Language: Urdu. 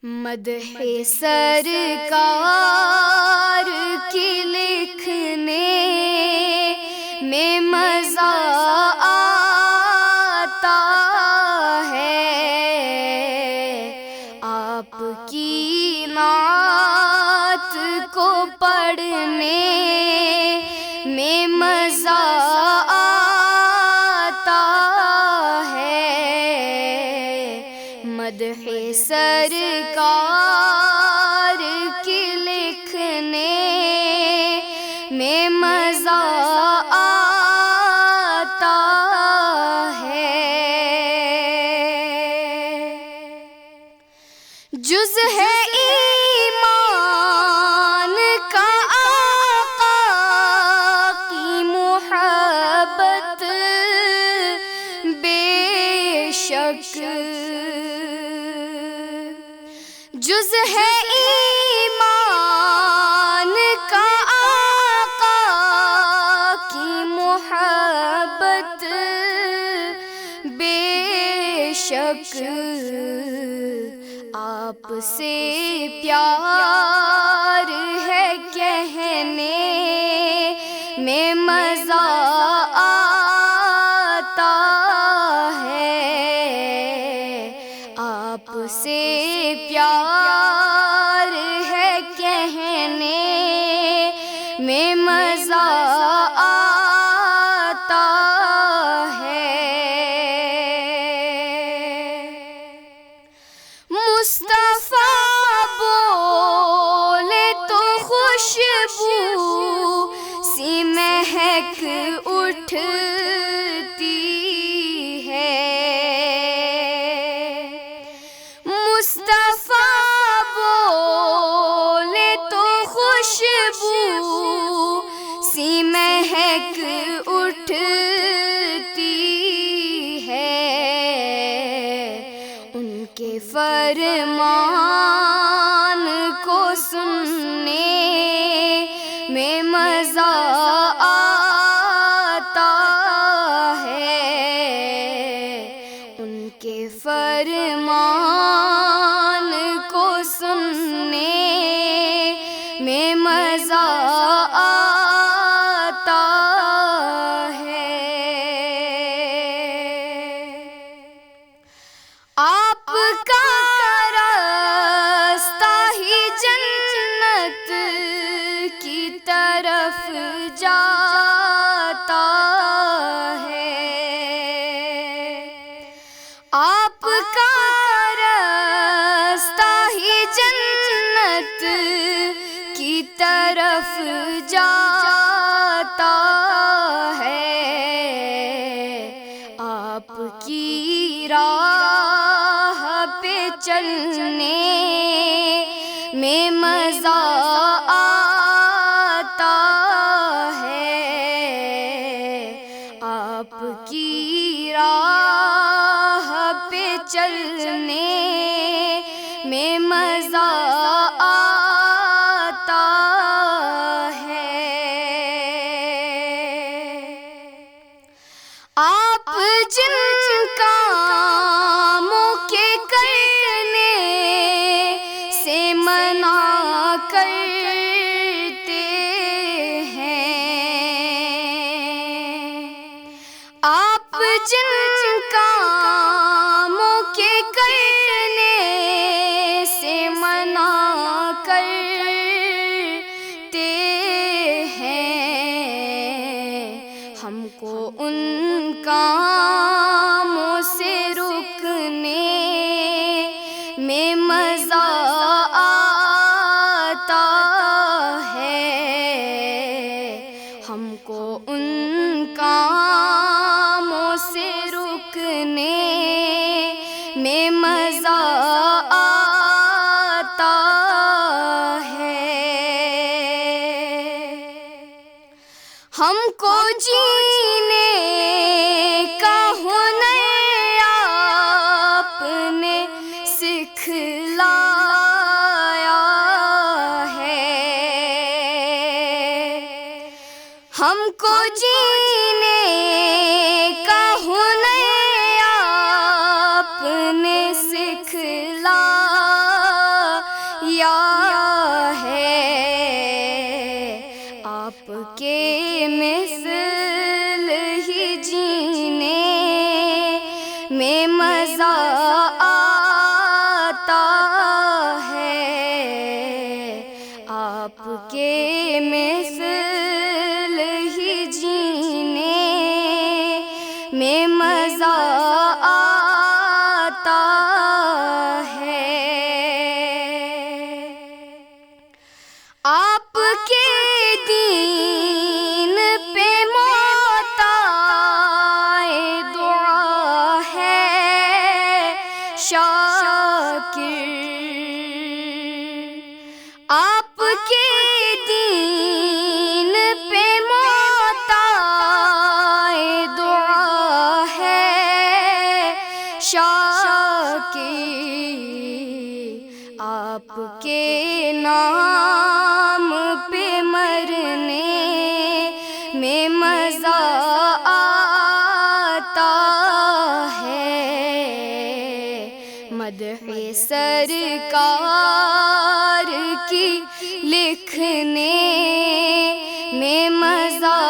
مدح سرکار کی لکھنے میں مزہ آتا ہے، آپ کی نعت کو پڑھنے میں مزہ آتا ہے، مدح سرکار کی لکھنے میں مزہ آتا ہے۔ جز ہے ایمان کا آقا کی محبت بے شک، جز ہے ایمان کا آقا کی محبت بے شک، آپ سے پیار ہے کہنے میں مزہ آتا ہے، آپ سے پیار ہے کہنے میں مزہ آتا ہے۔ مصطفیٰ بولے تو خوشبو سی مہک اٹھتی ہے، مصطفیٰ بولے تو خوشبو سی مہک اٹھتی ہے، ان کے فرمان کو سننے میں مزہ آتا ہے، ان کے فرمان کو سننے میں مزہ آتا ہے۔ آپ کا راستہ ہی جنت کی طرف جاتا ہے، آپ کا راستہ ہی جنت کی طرف جاتا ہے، آپ کی راہ پہ چلنے میں مزہ آتا ہے، آپ کی راہ پہ چلنے میں مزہ آتا ہے۔ آپ جن کاموں کے کرنے سے منع کرتے ہیں، آپ جن کاموں کے کرنے سے منع کرتے ہیں، ہم کو ان کاموں سے رکنے میں مزہ آتا ہے، ہم کو ان کاموں سے رکنے میں مزہ آتا ہے۔ ہم کو جینے کا ہنر آپ نے سکھلایا ہے، ہم کو جینے کا ہنر آپ نے سکھلایا کیا ہے، آپ کے مثل ہی جینے میں مزہ آتا ہے، آپ کے مثل ہی جینے میں مزہ آتا ہے، آپ کے دین پہ محتاج دعا ہے شاکر، آپ کے دین پہ محتاج دعا ہے شاکر، آپ کے نام پہ مرنے میں مزہ آتا ہے، مدح سرکار کی لکھنے میں مزہ